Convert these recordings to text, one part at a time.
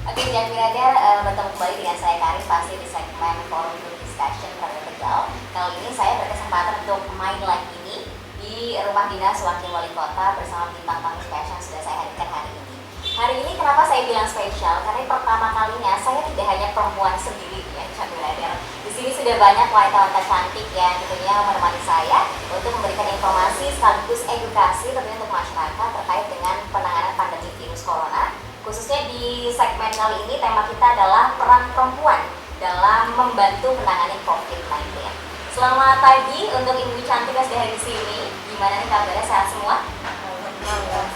Oke, jangan Radar, bertemu kembali dengan saya Karin pasti di segmen Forum Group Discussion Kader Tegal. Kali ini saya berkesempatan untuk main lagi nih di rumah dinas Wakil Wali Kota bersama bintang tamu spesial yang sudah saya hadirkan hari ini. Hari ini kenapa saya bilang spesial? Karena pertama kalinya saya tidak hanya perempuan sendiri ya, Jangan Radar. Di sini sudah banyak wanita-wanita cantik ya, tentunya menemani saya untuk memberikan informasi sekaligus edukasi tentunya untuk masyarakat terkait dengan penanganan pandemi virus corona. Khususnya di segmen kali ini tema kita adalah peran perempuan dalam membantu menangani COVID-19. Selamat pagi untuk ibu cantik yang sudah di sini. Gimana nih kabarnya, sehat semua?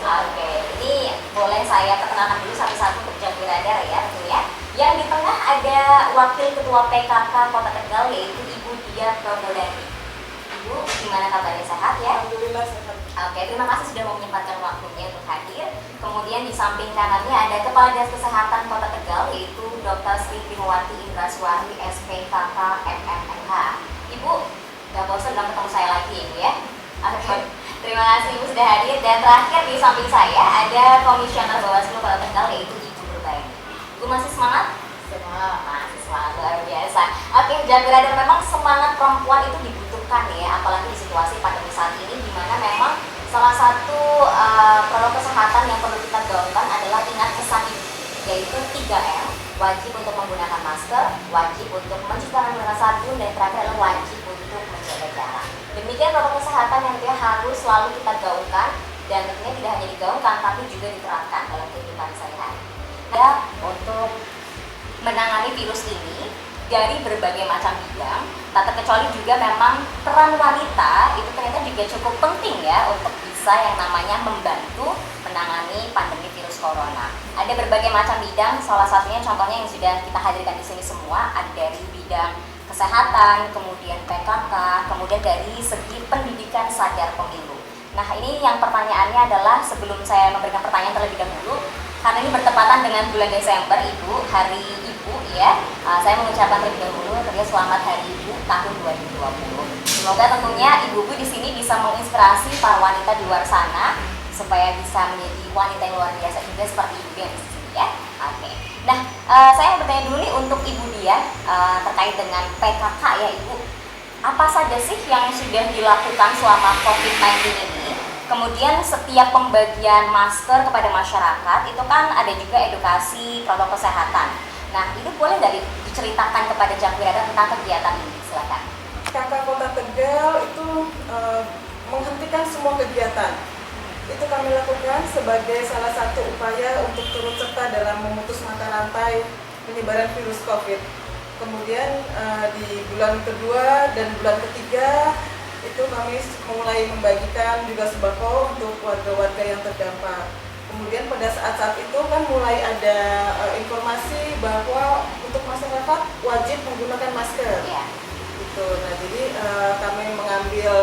Oke, ini boleh saya perkenalkan dulu satu-satu untuk Jangan Radar ya tentunya. Yang di tengah ada Wakil Ketua PKK Kota Tegal yaitu Ibu Dia Probodani. Ibu, gimana kabarnya, sehat ya? Alhamdulillah sehat. Oke, terima kasih sudah mau menyempatkan waktunya untuk hadir. Kemudian di samping kanannya ada Kepala Dinas Kesehatan Kota Tegal yaitu Dr. Sri Finowati Indraswari SPKK MMNH. Ibu, gak bosan dalam ketemu saya lagi Ibu ya? Oke, terima kasih Ibu sudah hadir. Dan terakhir di samping saya ada Komisioner Bawaslu Kota Tegal yaitu Ibu Nurbaini. Ibu masih semangat? Masih semangat, luar biasa. Oke, Jangan Radar, memang semangat perempuan itu dibutuhkan ya, apalagi di situasi pandemi saat ini di mana memang salah satu protokol kesehatan yang perlu kita gaungkan adalah ingat pesan ibu, yaitu 3M, wajib untuk menggunakan masker, wajib untuk mencuci tangan menggunakan sabun, dan terakhir adalah wajib untuk menjaga jarak. Demikian protokol kesehatan yang tentunya harus selalu kita gaungkan dan tentunya tidak hanya digaungkan tapi juga diterapkan dalam kehidupan sehari-hari. Untuk menangani virus ini dari berbagai macam bidang, tak terkecuali juga memang peran wanita itu ternyata juga cukup penting ya untuk bisa yang namanya membantu menangani pandemi virus corona. Ada berbagai macam bidang, salah satunya contohnya yang sudah kita hadirkan di sini semua, ada dari bidang kesehatan, kemudian PKK, kemudian dari segi pendidikan sadar pemilu. Nah, ini yang pertanyaannya adalah sebelum saya memberikan pertanyaan terlebih dahulu, karena ini bertepatan dengan bulan Desember, Ibu, Hari Ibu ya. Saya mengucapkan terlebih dahulu tentunya selamat Hari Ibu tahun 2020. Semoga tentunya ibu-ibu di sini bisa menginspirasi para wanita di luar sana supaya bisa menjadi wanita yang luar biasa juga seperti ibu yang di sini ya. Oke. Nah, saya mau bertanya dulu nih untuk Ibu Dia terkait dengan PKK ya Ibu. Apa saja sih yang sudah dilakukan selama COVID-19 ini? Kemudian setiap pembagian masker kepada masyarakat itu kan ada juga edukasi protokol kesehatan. Nah, itu boleh nggak diceritakan kepada Jangan Radar tentang kegiatan ini? Silakan. PKK Kota Tegal itu menghentikan semua kegiatan. Itu kami lakukan sebagai salah satu upaya untuk turut serta dalam memutus mata rantai penyebaran virus COVID. Kemudian di bulan kedua dan bulan ketiga itu kami mulai membagikan juga sembako untuk warga-warga yang terdampak. Kemudian pada saat-saat itu kan mulai ada informasi bahwa untuk masyarakat wajib menggunakan masker. Ya. Gitu. Nah, jadi kami mengambil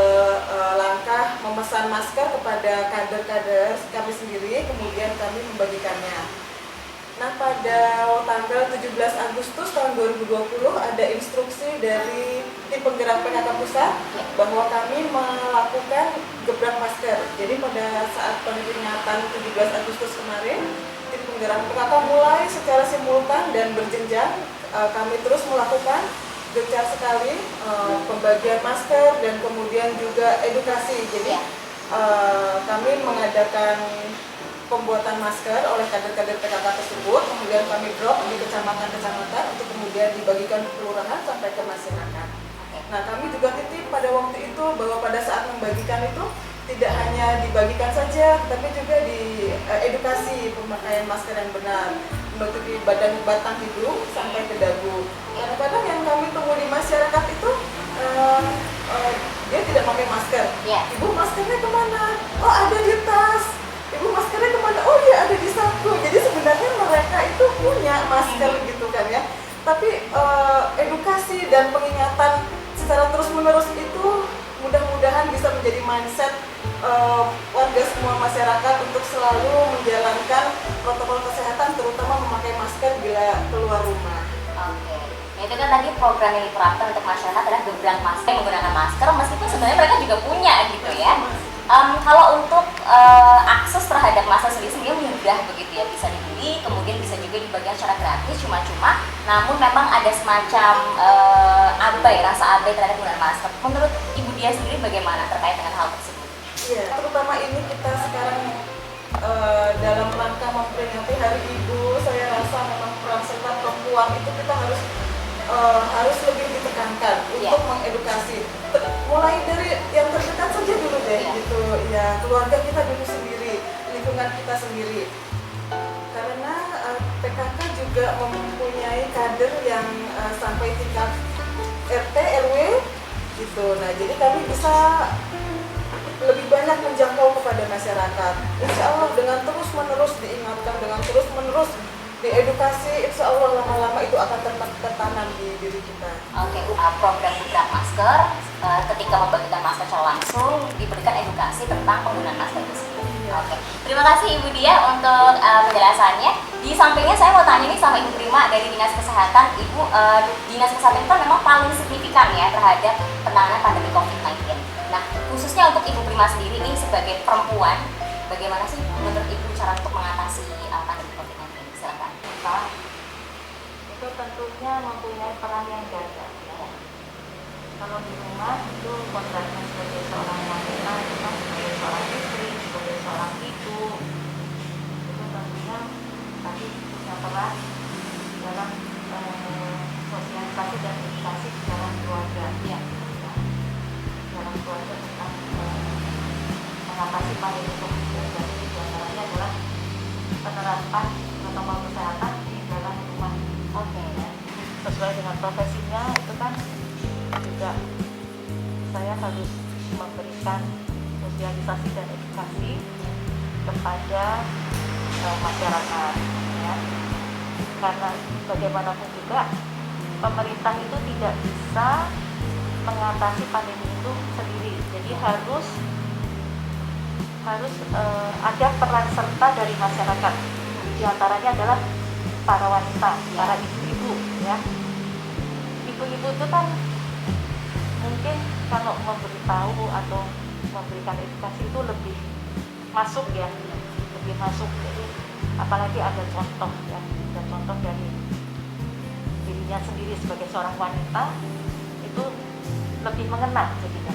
langkah memesan masker kepada kader-kader kami sendiri, kemudian kami membagikannya. Nah, pada tanggal 17 Agustus tahun 2020 ada instruksi dari tim penggerak PKK Pusat bahwa kami melakukan gebrak masker. Jadi pada saat peringatan 17 Agustus kemarin, tim penggerak PKK mulai secara simultan dan berjenjang kami terus melakukan gencar sekali pembagian masker dan kemudian juga edukasi. Jadi kami mengadakan pembuatan masker oleh kader-kader PKK tersebut, kemudian kami drop di kecamatan-kecamatan untuk kemudian dibagikan ke kelurahan sampai ke masyarakat. Nah, kami juga titip pada waktu itu bahwa pada saat membagikan itu tidak hanya dibagikan saja, tapi juga diedukasi pemakaian masker yang benar, menutupi badan batang hidung sampai ke dagu. Kadang-kadang yang kami temui di masyarakat itu dia tidak pakai masker. Ibu, maskernya kemana? Oh, ada di tas. Ibu, maskernya kemana? Oh iya, ada di saku. Jadi sebenarnya mereka itu punya masker gitu kan ya. Tapi edukasi dan pengingatan secara terus-menerus itu mudah-mudahan bisa menjadi mindset warga semua masyarakat untuk selalu menjalankan protokol kesehatan, terutama memakai masker bila keluar rumah. Oke. Nah, itu kan tadi program yang diterapkan untuk masyarakat adalah gebrak masker, menggunakan masker, meskipun sebenarnya mereka juga punya gitu ya. Kalau untuk akses terhadap masker sendiri sebenarnya mudah begitu ya, bisa dibeli, kemudian bisa juga dibagikan secara gratis, cuma-cuma, namun memang ada semacam rasa abai terhadap penggunaan masker. Menurut Ibu Dia sendiri bagaimana terkait dengan hal tersebut? Iya, terutama ini kita sekarang dalam rangka memperingati Hari Ibu, saya rasa memang peran serta perempuan itu kita harus lebih ditekankan untuk mengedukasi. Mulai dari yang terdekat saja dulu deh, gitu ya, keluarga kita dulu sendiri, lingkungan kita sendiri. Karena PKK juga mempunyai kader yang sampai tingkat RT, RW, gitu. Nah, jadi kami bisa lebih banyak menjangkau kepada masyarakat. Insya Allah dengan terus-menerus diingatkan, dengan terus-menerus diedukasi, insya Allah lama-lama itu akan tertanam di diri kita. Oke, program Gerak Masker, ketika membagikan masker secara langsung, diberikan edukasi tentang penggunaan masker itu sendiri. Oke, terima kasih Ibu Dia untuk penjelasannya. Di sampingnya saya mau tanya nih sama Ibu Prima dari Dinas Kesehatan. Ibu, Dinas Kesehatan itu kan memang paling signifikan ya terhadap penanganan pandemi COVID-19. Nah, khususnya untuk Ibu Prima sendiri nih sebagai perempuan, bagaimana sih menurut Ibu cara untuk mengatasi pandemi COVID-19? Silakan. Itu tentunya mempunyai peran yang gagah ya. Kalau di rumah itu kodratnya sebagai seorang wanita, itu kan sebagai seorang istri, sebagai seorang ibu, itu tentunya tadi punya peran dalam sosialisasi dan edukasi di dalam keluarga ya. Dalam keluarga tentang mengatasi pandemi COVID-19, jadi diantaranya adalah penerapan protokol kesehatan di dalam rumah. Oke. Ya. Sesuai dengan profesinya itu kan juga saya harus memberikan sosialisasi dan edukasi kepada masyarakat ya. Karena bagaimanapun juga pemerintah itu tidak bisa mengatasi pandemi itu sendiri. Jadi harus ada peran serta dari masyarakat. Di antaranya adalah para wanita, para ibu-ibu ya. Ibu-ibu itu kan mungkin kalau memberitahu atau memberikan edukasi itu lebih masuk ya, lebih masuk. Jadi apalagi ada contoh ya, ada contoh dari dirinya sendiri sebagai seorang wanita itu lebih mengena jadinya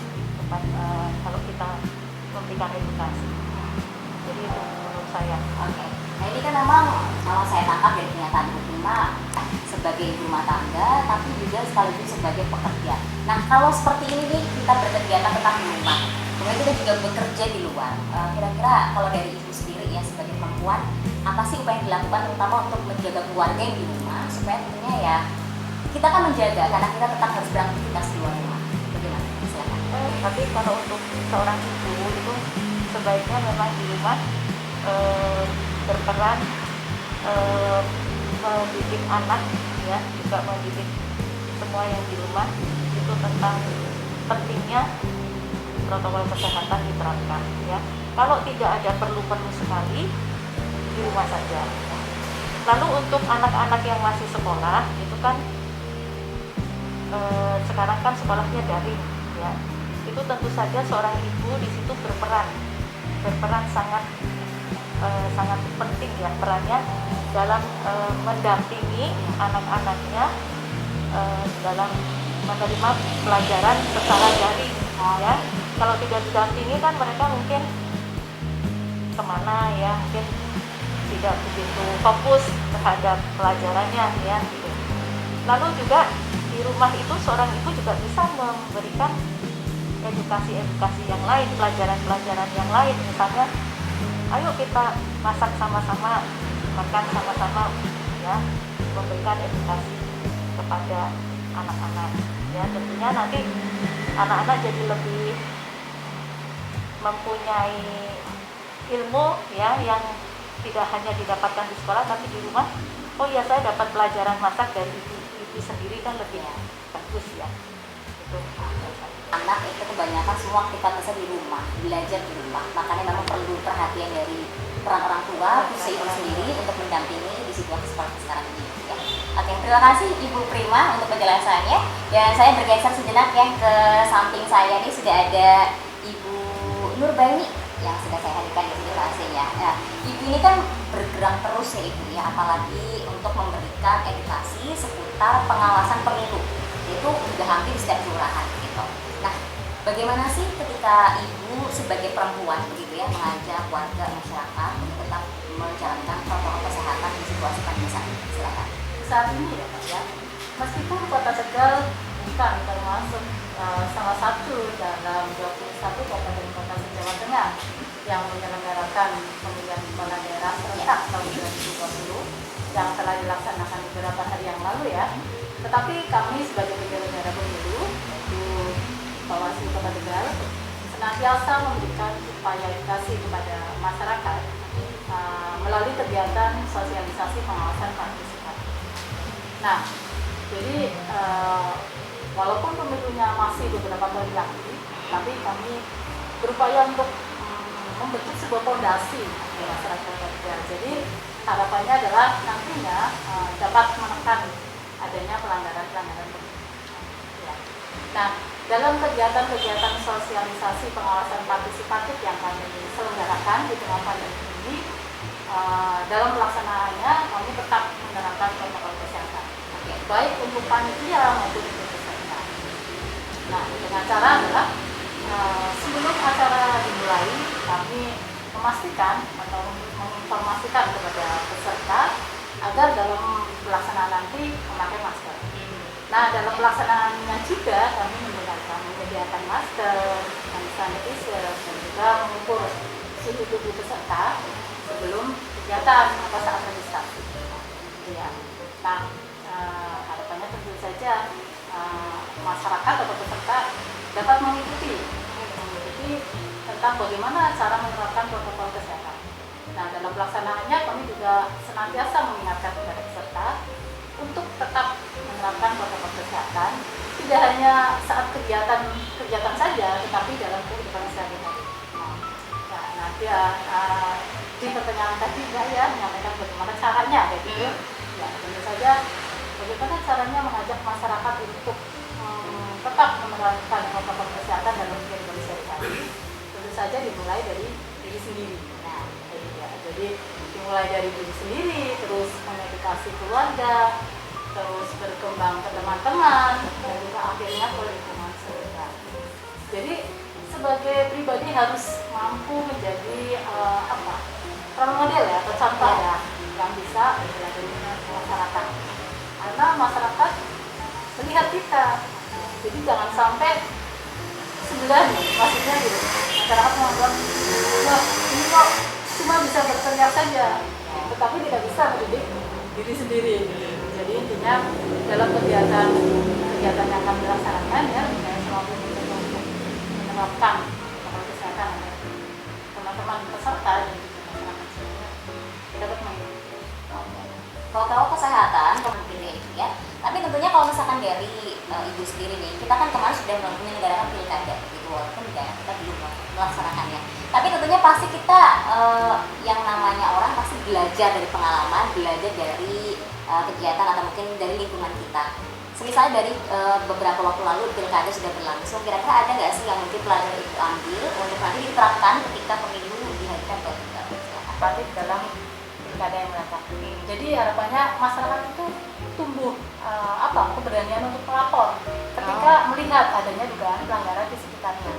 kalau kita memberikan edukasi. Jadi itu menurut saya. Oke. Nah ini kan memang kalau saya tangkap dari pernyataan Bu Prima sebagai ibu rumah tangga, tapi juga sekaligus sebagai pekerja. Nah kalau seperti ini nih kita berkegiatan tetap di rumah, kemudian kita juga bekerja di luar. Kira-kira kalau dari ibu sendiri ya sebagai perempuan, apa sih upaya yang dilakukan terutama untuk menjaga keluarga yang di rumah supaya tentunya ya kita kan menjaga karena kita tetap harus beraktivitas di luar rumah. Bagaimana? Silakan. Tapi kalau untuk seorang ibu itu sebaiknya memang di rumah berperan mendidik anak ya, juga mendidik semua yang di rumah itu tentang pentingnya protokol kesehatan diterapkan ya. Kalau tidak ada perlu-perlu sekali di rumah saja. Lalu untuk anak-anak yang masih sekolah itu kan sekarang kan sekolahnya daring ya. Itu tentu saja seorang ibu di situ berperan sangat penting ya perannya dalam mendampingi anak-anaknya dalam menerima pelajaran secara daring ya. Kalau tidak didampingi kan mereka mungkin kemana ya, mungkin tidak begitu fokus terhadap pelajarannya ya gitu. Lalu juga di rumah itu seorang ibu juga bisa memberikan edukasi yang lain, pelajaran yang lain, misalnya ayo kita masak sama-sama, makan sama-sama ya, memberikan edukasi kepada anak-anak ya. Tentunya nanti anak-anak jadi lebih mempunyai ilmu ya yang tidak hanya didapatkan di sekolah tapi di rumah. Oh ya, saya dapat pelajaran masak dari ibu sendiri kan lebih bagus ya. Itu anak itu kebanyakan semua aktivitasnya di rumah, belajar di rumah, makanya memang perlu perhatian dari peran orang tua, khususnya ibu sendiri untuk mendampingi di situasi seperti sekarang ini ya. Oke, terima kasih Ibu Prima untuk penjelasannya. Dan saya bergeser sejenak ya ke samping saya ini sudah ada Ibu Nurbaini yang sudah saya hadirkan di sini ya. Nah, Ibu ini kan bergerak terus ya Ibu ya, apalagi untuk memberikan edukasi seputar pengawasan pemilu, itu udah hampir di setiap kelurahan gitu. Nah, bagaimana sih ketika Ibu sebagai perempuan begitu ya mengajak warga masyarakat untuk tetap menjalankan protokol kesehatan di situasi pandemi saat ini? Silakan. Saat ini ya Pak ya, meskipun Kota Tegal bukan termasuk salah satu dalam 21 kabupaten kota se-Jawa Tengah yang menyelenggarakan pemilihan kepala daerah serentak tahun 2020 yang telah dilaksanakan beberapa hari yang lalu ya. Tetapi kami sebagai penyelenggara pemilu, yaitu Bawaslu Kota Tegal, senantiasa memberikan upaya edukasi kepada masyarakat melalui kegiatan sosialisasi pengawasan partisipatif. Nah, jadi walaupun pemilunya masih beberapa bulan lagi, tapi kami berupaya untuk membentuk sebuah fondasi di masyarakat Kota Tegal. Jadi harapannya adalah nantinya dapat menekan adanya pelanggaran-pelanggaran pemilu. Ya. Nah, dalam kegiatan-kegiatan sosialisasi pengawasan partisipatif yang kami selenggarakan di tengah pandemi ini, dalam pelaksanaannya kami tetap menerapkan protokol kesehatan, baik untuk panitia maupun untuk peserta. Nah, dengan cara adalah sebelum acara dimulai, kami memastikan atau menginformasikan kepada peserta agar dalam pelaksanaan nanti memakai masker. Nah, dalam pelaksanaannya juga kami menyediakan masker, hand sanitizer, dan juga mengukur suhu tubuh peserta sebelum kegiatan atau saat registrasi. Ya. Nah, harapannya tentu saja masyarakat atau peserta dapat mengikuti tentang bagaimana cara menerapkan protokol kesehatan. Nah, dalam pelaksanaannya kami juga senantiasa mengingatkan kepada peserta untuk tetap menerapkan protokol kesehatan, tidak hanya saat kegiatan saja, tetapi dalam kehidupan sehari-hari. Nah, nanti di pertanyaan tadi ya menyampaikan bagaimana caranya, gitu. Ya, tentu saja bagaimana caranya mengajak masyarakat untuk tetap menerapkan protokol kesehatan dalam kehidupan sehari-hari. Tentu saja dimulai dari diri sendiri. Nah, ya, jadi dimulai dari diri sendiri, terus mengedukasi keluarga, terus berkembang ke teman-teman, dan juga akhirnya ke lingkungan sekitar. Jadi sebagai pribadi harus mampu menjadi role model ya, atau contoh ya, yang bisa diladeni masyarakat. Karena masyarakat melihat kita, jadi jangan sampai sebelah maksudnya gitu. Masyarakat menganggap, wah ini kok cuma bisa berteriak saja, tetapi tidak bisa mendidik diri sendiri. Jadi intinya dalam kegiatan yang kami laksanakan ya, saya selalu mencoba untuk menerapkan protokol kesehatan teman-teman peserta dan juga masyarakat semuanya dapat mengikuti. Protokol kesehatan mungkin itu ya. Tapi tentunya kalau misalkan dari Ibu sendiri nih, kita kan kemarin sudah menyelenggarakan pilkada gitu, walaupun kita belum melaksanakannya. Tapi tentunya pasti kita yang namanya orang pasti belajar dari pengalaman, belajar dari kegiatan atau mungkin dari lingkungan kita. Misalnya dari beberapa waktu lalu pilkada sudah berlangsung, kira-kira ada nggak sih yang mungkin pelajaran itu ambil untuk nanti diterapkan ketika pemilu dihadirkan ke Partisipatif dalam pilkada yang mendatang. Jadi harapannya masyarakat itu tumbuh keberanian untuk melapor ketika melihat adanya dugaan pelanggaran di sekitarnya.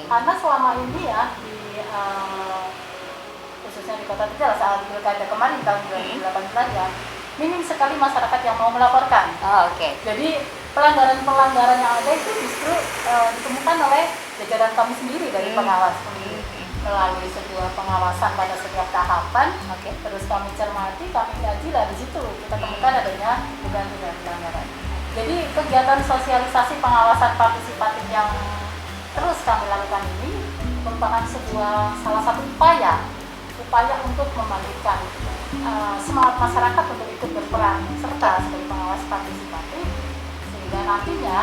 Karena selama ini ya khususnya di Kota Tegal saat pilkada kemarin tahun 2018 ya, minim sekali masyarakat yang mau melaporkan. Jadi pelanggaran-pelanggaran yang ada itu justru ditemukan oleh jajaran kami sendiri dari pengawas pemilu melalui sebuah pengawasan pada setiap tahapan. Terus kami cermati, kami kaji lah di situ kita temukan adanya dugaan-dugaan pelanggaran. Jadi kegiatan sosialisasi pengawasan partisipatif yang terus kami lakukan ini merupakan salah satu upaya untuk membangkitkan semangat masyarakat untuk ikut berperan serta sebagai pengawas partisipatif, sehingga nantinya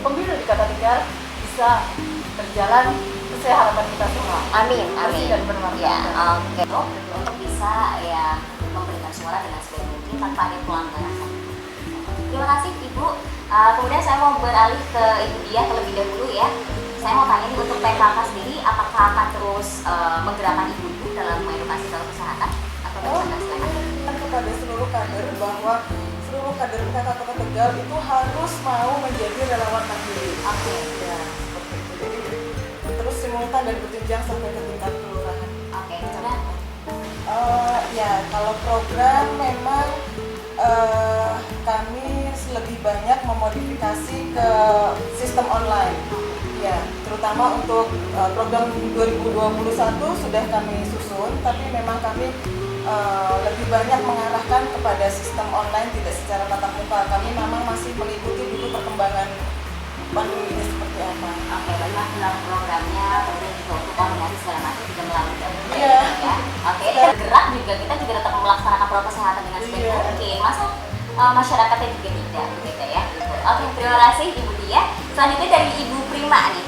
pemilu di Kota Tegal bisa berjalan sesuai harapan kita semua. Amin. Dan bermanfaat. Untuk bisa ya memberikan suara dengan sebaik mungkin tanpa ada pelanggaran. Terima kasih Ibu. Kemudian saya mau beralih ke Ibu Diah terlebih dahulu ya. Saya mau tanya nih, untuk PKK sendiri apakah akan terus menggerakkan ibu-ibu dalam mengedukasi edukasi soal kesehatan atau Oh, bagaimana silakan? kepada seluruh kader bahwa seluruh kader PKK Kota Tegal itu harus mau menjadi relawan mandiri. Oke. Ya, seperti itu. Jadi terus simultan dan berjenjang sampai ke tingkat kelurahan. Oke, sudah. Ya, kalau program memang kami lebih banyak memodifikasi ke sistem online. Ya, terutama untuk program 2021 sudah kami susun, tapi memang kami lebih banyak mengarahkan kepada sistem online, tidak secara tatap muka. Kami memang masih mengikuti dulu perkembangan pandemi ini seperti apa. Oke, bagaimana dalam programnya, kemudian juga untuk koordinasi segala macam juga melalui Iya. ya. Oke, ini bergerak juga kita juga tetap melaksanakan protokol kesehatan dengan sebaik Iya. mungkin. Masa masyarakatnya juga tidak, gitu ya. Gitu. Oke, terima kasih Ibu Dia. Selanjutnya dari Ibu Prima nih,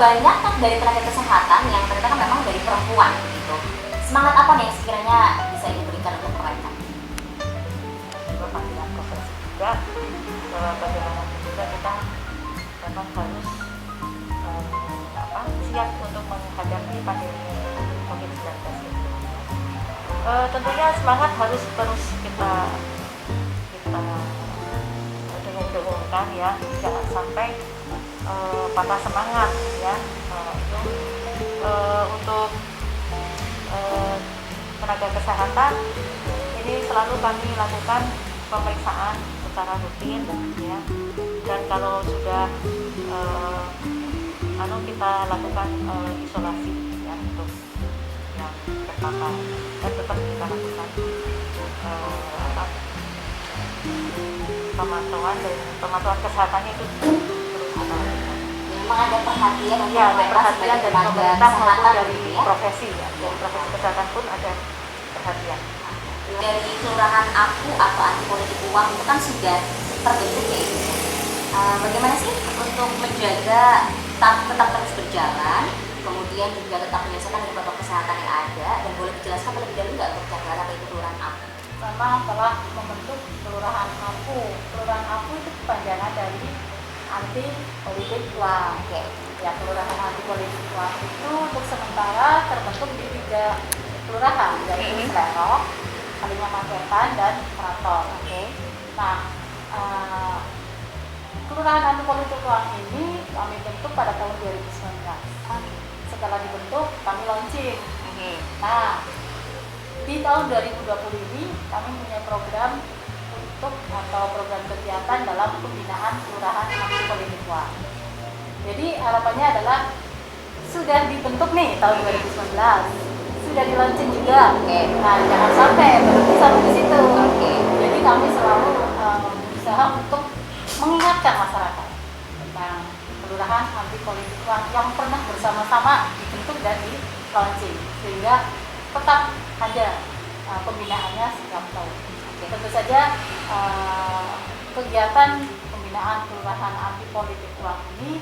banyak kan dari tenaga kesehatan yang ternyata kan memang dari perempuan gitu. Semangat apa nih yang sekiranya bisa Ibu berikan untuk mereka? Juga panggilan profesi juga, bagaimana juga kita memang harus siap untuk menghadapi pandemi COVID-19 ini. Tentunya semangat harus terus kita dengung-dengungkan ya, jangan sampai patah semangat ya. Itu untuk tenaga kesehatan ini selalu kami lakukan pemeriksaan secara rutin ya, dan kalau sudah kita lakukan isolasi ya untuk yang terpapar, dan tetap kita lakukan pemantauan kesehatannya itu terus kita lakukan. Memang ada perhatian untuk Ya, ada mereka perhatian sebagai dari tenaga pemerintah maupun kesehatan dari gitu ya. profesi ya, dari profesi kesehatan pun ada perhatian. Dari kelurahan aku atau anti politik uang itu kan sudah terbentuk ya Ibu. Bagaimana sih untuk menjaga tetap terus berjalan, kemudian juga tetap menyelesaikan dengan protokol kesehatan yang ada, dan boleh dijelaskan terlebih dahulu nggak untuk jadwal apa itu kelurahan aku? Memang telah membentuk kelurahan aku. Kelurahan aku itu kepanjangan dari anti politik uang. Oke. Ya, kelurahan anti politik uang itu untuk sementara terbentuk di 3 kelurahan, yaitu Selerok, Kalimaman Wetan, dan Keraton. Oke. Nah, kelurahan anti politik uang ini kami bentuk pada tahun 2019. Setelah dibentuk, kami launching. Nah, di tahun 2020 ini kami punya program atau program kegiatan dalam pembinaan kelurahan anti politik uang. Jadi harapannya adalah sudah dibentuk nih tahun 2019, sudah di launching juga. Oke. Nah, jangan sampai berhenti sampai di situ. Oke. Jadi kami selalu berusaha untuk mengingatkan masyarakat tentang kelurahan anti politik uang yang pernah bersama-sama dibentuk dan di launching, sehingga tetap ada pembinaannya setiap tahun. Tentu saja kegiatan pembinaan kelurahan anti politik uang ini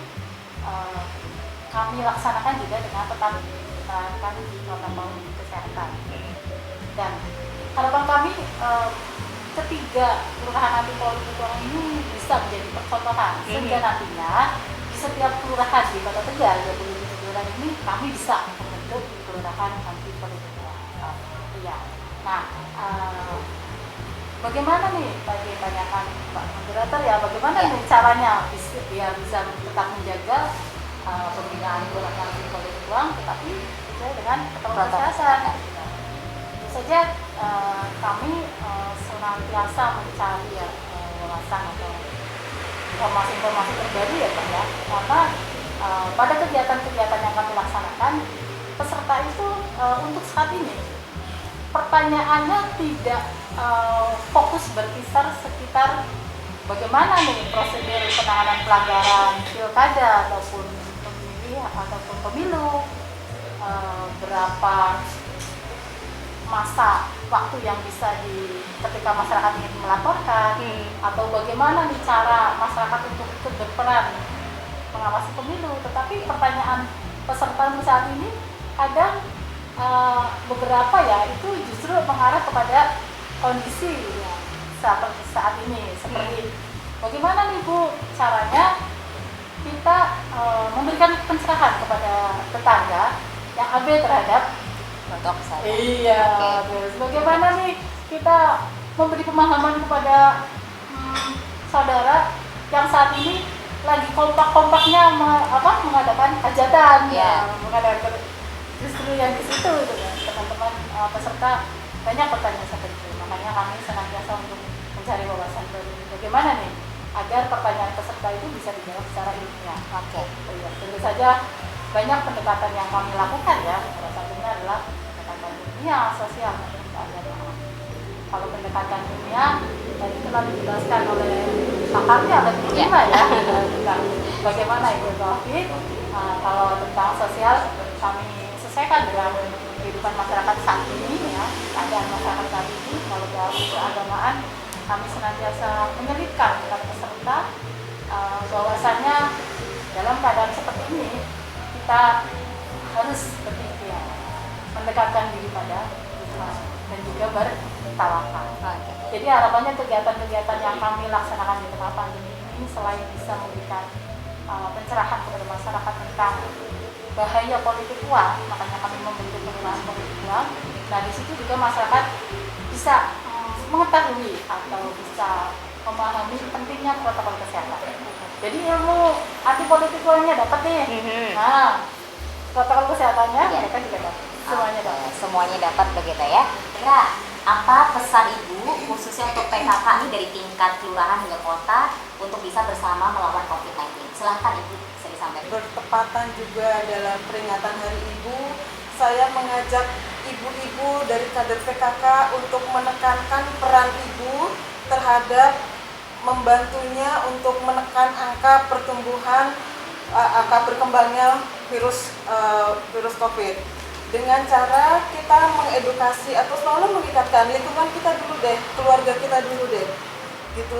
kami laksanakan juga dengan tetap menerapkan protokol kesehatan. Dan harapan kami ketiga kelurahan anti politik uang ini bisa menjadi percontohan, sehingga nantinya di setiap kelurahan di Kota Tegal 27 kelurahan ini kami bisa membentuk kelurahan anti politik uang. Iya. Nah, bagaimana nih tadi tanyakan Pak Moderator ya, bagaimana nih caranya biar bisa tetap menjaga pembinaan kelurahan anti politik uang tetapi sesuai dengan protokol kesehatan. Tentu saja kami senantiasa mencari wawasan atau informasi-informasi terbaru ya Pak ya, karena pada kegiatan-kegiatan yang kami laksanakan peserta itu untuk saat ini pertanyaannya tidak fokus berkisar sekitar bagaimana nih prosedur penanganan pelanggaran pilkada ataupun pemilu, berapa masa waktu yang bisa ketika masyarakat ingin melaporkan, atau bagaimana nih cara masyarakat untuk ikut berperan mengawasi pemilu. Tetapi pertanyaan peserta saat ini kadang beberapa ya itu justru mengarah kepada kondisi seperti saat ini, seperti bagaimana nih Bu caranya kita memberikan pencerahan kepada tetangga yang abai terhadap untuk kesehatan. Iya, Oke. terus bagaimana nih kita memberi pemahaman kepada saudara yang saat ini lagi kompak-kompaknya mengadakan hajatan, Iya. mengadakan justru yang di situ gitu kan. Teman-teman peserta banyak pertanyaan seperti itu. Makanya kami senantiasa untuk mencari wawasan baru. Bagaimana nih agar pertanyaan peserta itu bisa dijawab secara ilmiah. Oke. Oh iya, tentu saja banyak pendekatan yang kami lakukan ya. Salah satunya adalah pendekatan ilmiah, sosial, dan keagamaan. Kalau pendekatan ilmiah tadi telah dijelaskan oleh pakarnya ada 5 ya tentang bagaimana itu COVID. Kalau tentang sosial kami sesuaikan dengan kehidupan masyarakat saat ini ya, keadaan masyarakat saat ini. Kalau dalam keagamaan kami senantiasa menyelipkan kepada peserta bahwasannya dalam keadaan seperti ini kita harus berikhtiar mendekatkan diri pada Tuhan dan juga bertawakal. Oke. Jadi harapannya kegiatan-kegiatan yang kami laksanakan di tengah pandemi ini selain bisa memberikan pencerahan kepada masyarakat tentang bahaya politik uang, makanya kami membentuk kelurahan politik uang. Nah di situ juga masyarakat bisa mengetahui atau bisa memahami pentingnya protokol kesehatan. Jadi ilmu anti politik uangnya dapat nih. Nah protokol kesehatannya mereka juga dapat. Semuanya dapat. Semuanya dapat begitu ya. Kira apa pesan Ibu khususnya untuk PKK ini dari tingkat kelurahan hingga kota untuk bisa bersama melawan COVID-19? Silahkan Ibu bisa disampaikan. Bertepatan juga dalam peringatan Hari Ibu, saya mengajak ibu-ibu dari kader PKK untuk menekankan peran ibu terhadap membantunya untuk menekan angka pertumbuhan, angka berkembangnya virus COVID. Dengan cara kita mengedukasi atau selalu mengikatkan lingkungan kita dulu deh, keluarga kita dulu deh. Gitu,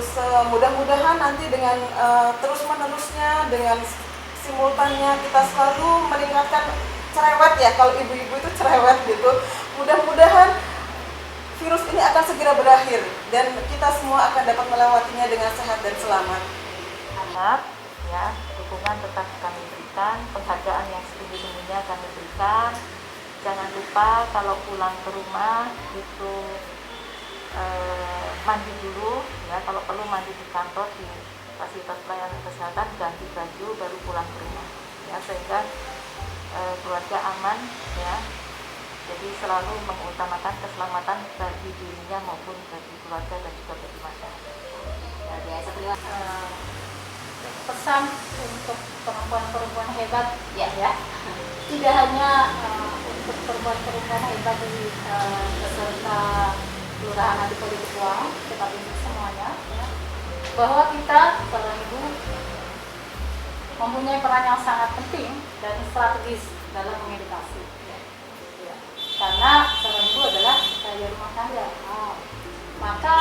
mudah-mudahan nanti dengan terus-menerusnya, dengan simultannya kita selalu meningkatkan cerewet ya, kalau ibu-ibu itu cerewet gitu. Mudah-mudahan virus ini akan segera berakhir dan kita semua akan dapat melewatinya dengan sehat dan selamat. Anak ya, dukungan tetap kami berikan, penghargaan yang setinggi-tingginya kami berikan. Jangan lupa kalau pulang ke rumah itu mandi dulu ya, kalau perlu mandi di kantor di fasilitas pelayanan kesehatan, ganti baju baru pulang ke rumah ya, sehingga keluarga aman ya. Jadi selalu mengutamakan keselamatan bagi dirinya maupun bagi keluarga dan juga bagi masyarakat. Luar biasa, terima kasih. Pesan untuk perempuan-perempuan hebat Ya. tidak hanya untuk perempuan-perempuan hebat dari peserta kelurahan anti politik uang, tetapi untuk semuanya ya, bahwa kita seorang ibu mempunyai peran yang sangat penting dan strategis dalam mengedukasi ya. Karena seorang ibu adalah daya rumah tangga. Maka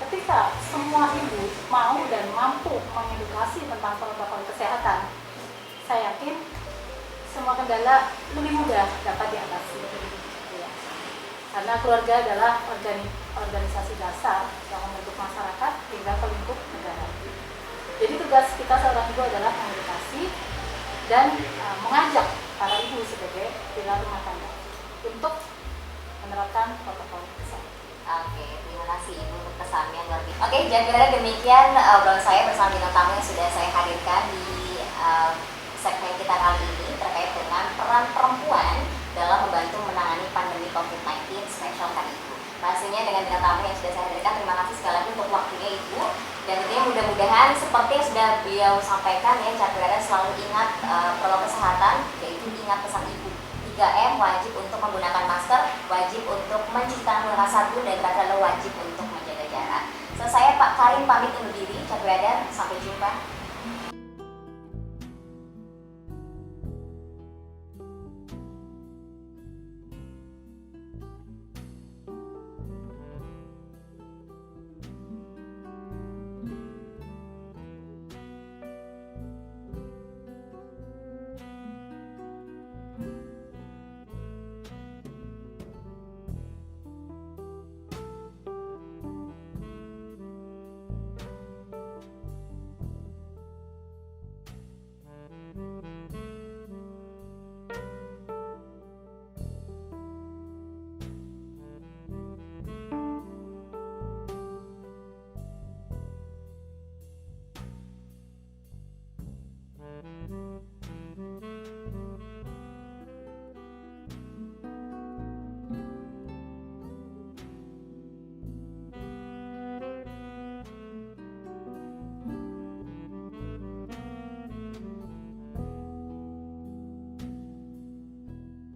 ketika semua ibu mau dan mampu mengedukasi tentang protokol kesehatan, saya yakin semua kendala lebih mudah dapat diatasi. Ya. Karena keluarga adalah organisasi dasar yang membentuk masyarakat hingga ke lingkup negara. Jadi tugas kita seorang ibu adalah mengedukasi dan mengajak para ibu sebagai pilar rumah tangga untuk menerapkan protokol kesehatan. Oke, terima kasih Ibu untuk pesannya luar biasa. Oke, jadi demikian obrolan saya bersama bintang tamu yang sudah saya hadirkan di segmen kita kali ini terkait dengan peran perempuan dalam membantu menangani pandemi COVID-19 spesial Hari Ibu. Pastinya dengan bintang tamu yang sudah saya hadirkan, terima kasih sekali lagi untuk waktunya Ibu. Dan tentunya mudah-mudahan seperti yang sudah beliau sampaikan ya, Cakwera selalu ingat protokol kesehatan, yaitu ingat pesan Ibu. 3M, wajib untuk menggunakan masker, wajib untuk mencuci tangan menggunakan sabun, dan terakhir adalah wajib untuk menjaga jarak. Saya Pak Karim pamit undur diri, Cakwera, sampai jumpa.